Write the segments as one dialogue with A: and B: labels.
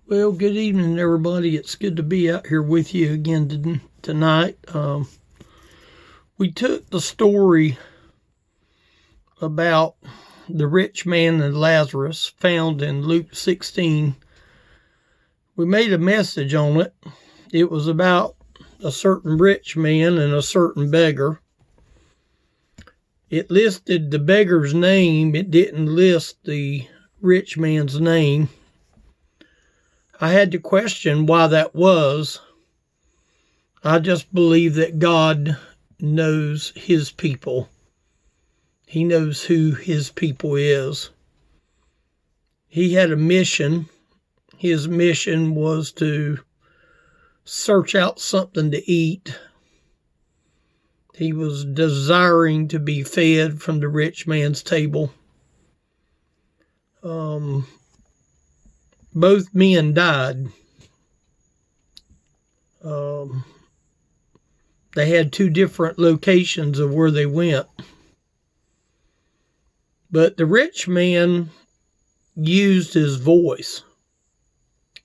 A: Well, good evening, everybody. It's good to be out here with you again tonight. We took the story about the rich man and Lazarus found in Luke 16. We made a message on it. It was about a certain rich man and a certain beggar. It listed the beggar's name. It didn't list the rich man's name. I had to question why that was. I just believe that God knows his people. He knows who his people is. He had a mission. His mission was to search out something to eat. He was desiring to be fed from the rich man's table. Both men died. They had two different locations of where they went. But the rich man used his voice.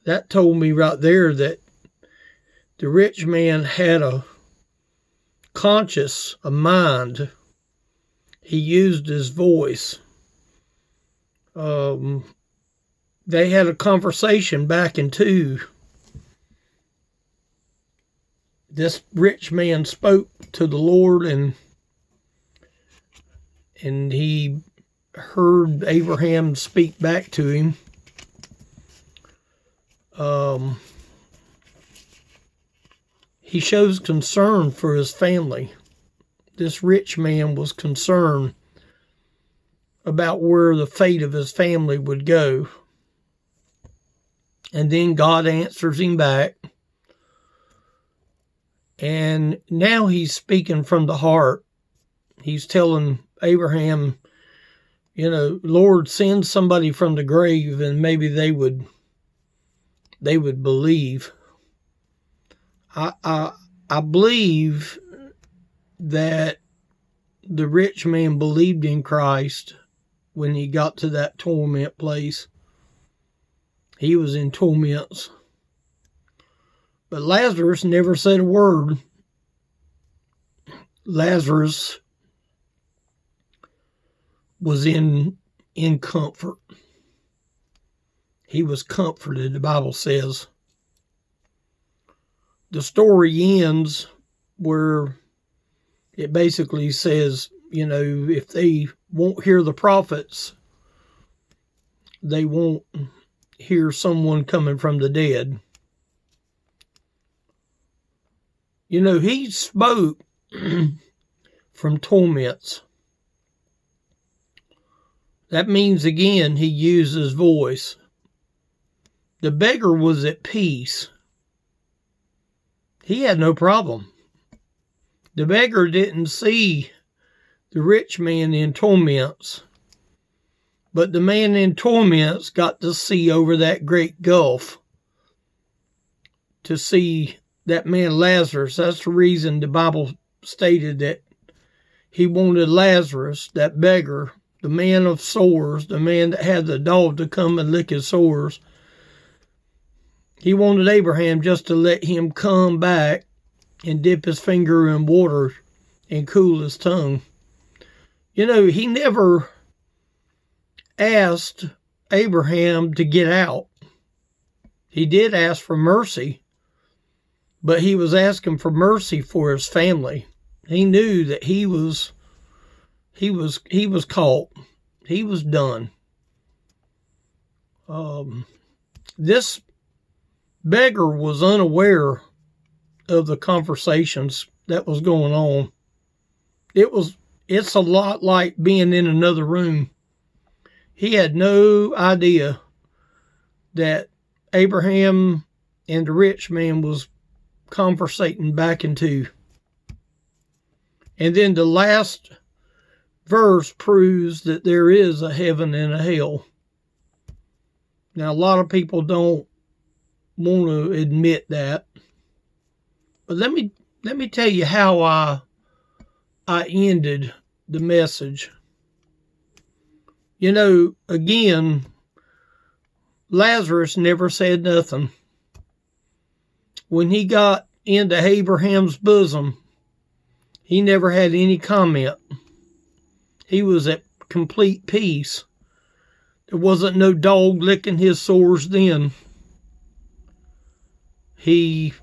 A: That told me right there that the rich man had a conscience, a mind. He used his voice. They had a conversation back in 2. This rich man spoke to the Lord, and he heard Abraham speak back to him. He shows concern for his family. This rich man was concerned about where the fate of his family would go. And then God answers him back. And now he's speaking from the heart. He's telling Abraham, Lord, send somebody from the grave and maybe they would believe. I believe that the rich man believed in Christ when he got to that torment place. He was in torments. But Lazarus never said a word. Lazarus was in comfort. He was comforted, the Bible says. The story ends where it basically says, if they won't hear the prophets, they won't hear someone coming from the dead. He spoke from torments. That means, again, he used his voice. The beggar was at peace. He had no problem. The beggar didn't see the rich man in torments. But the man in torments got to see over that great gulf, to see that man Lazarus. That's the reason the Bible stated that he wanted Lazarus, that beggar, the man of sores, the man that had the dog to come and lick his sores. He wanted Abraham just to let him come back and dip his finger in water and cool his tongue. He never asked Abraham to get out. He did ask for mercy, but he was asking for mercy for his family. He knew that he was caught. He was done. This beggar was unaware of the conversations that was going on. It's a lot like being in another room. He had no idea that Abraham and the rich man was conversating back in 2. And then the last verse proves that there is a heaven and a hell. Now, a lot of people don't want to admit that. But let me tell you how I ended the message. Again, Lazarus never said nothing. When he got into Abraham's bosom, he never had any comment. He was at complete peace. There wasn't no dog licking his sores then. He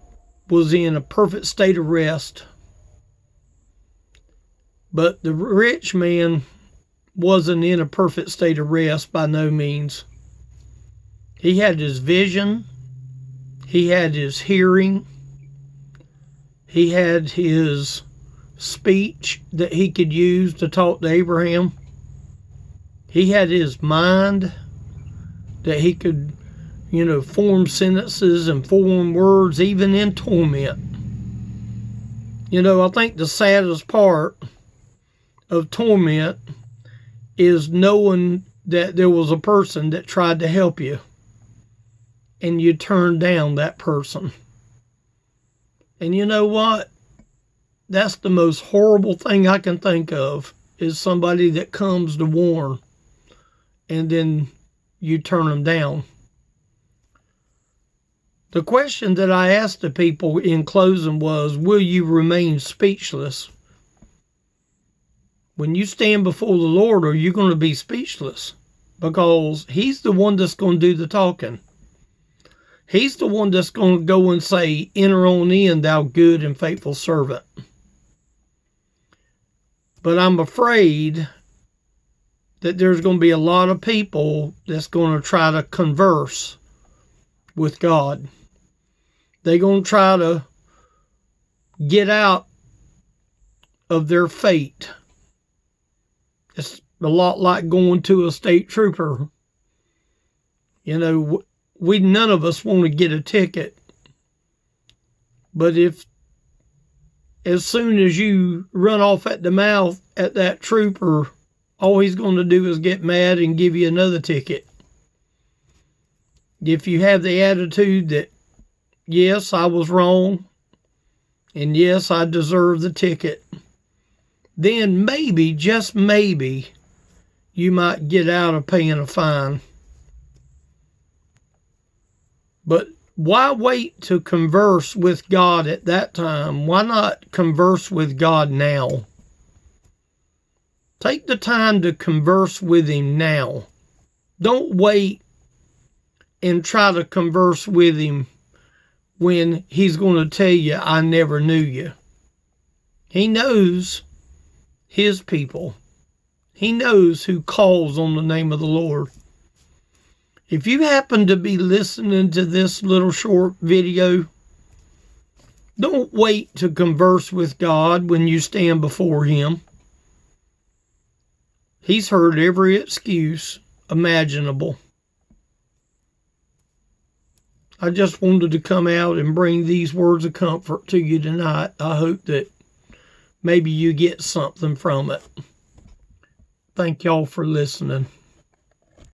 A: was in a perfect state of rest. But the rich man wasn't in a perfect state of rest by no means. He had his vision. He had his hearing. He had his speech that he could use to talk to Abraham. He had his mind that he could, form sentences and form words even in torment. I think the saddest part of torment is knowing that there was a person that tried to help you and you turned down that person. And you know what? That's the most horrible thing I can think of, is somebody that comes to warn and then you turn them down. The question that I asked the people in closing was, will you remain speechless? When you stand before the Lord, are you going to be speechless? Because he's the one that's going to do the talking. He's the one that's going to go and say, enter on in, thou good and faithful servant. But I'm afraid that there's going to be a lot of people that's going to try to converse with God. They're going to try to get out of their fate. It's a lot like going to a state trooper. None of us want to get a ticket. But if as soon as you run off at the mouth at that trooper, all he's going to do is get mad and give you another ticket. If you have the attitude that, yes, I was wrong, and yes, I deserve the ticket, then maybe, just maybe, you might get out of paying a fine. But why wait to converse with God at that time? Why not converse with God now? Take the time to converse with him now. Don't wait and try to converse with him when he's going to tell you, I never knew you. He knows his people. He knows who calls on the name of the Lord. If you happen to be listening to this little short video, don't wait to converse with God when you stand before him. He's heard every excuse imaginable. I just wanted to come out and bring these words of comfort to you tonight. I hope that maybe you get something from it. Thank y'all for listening.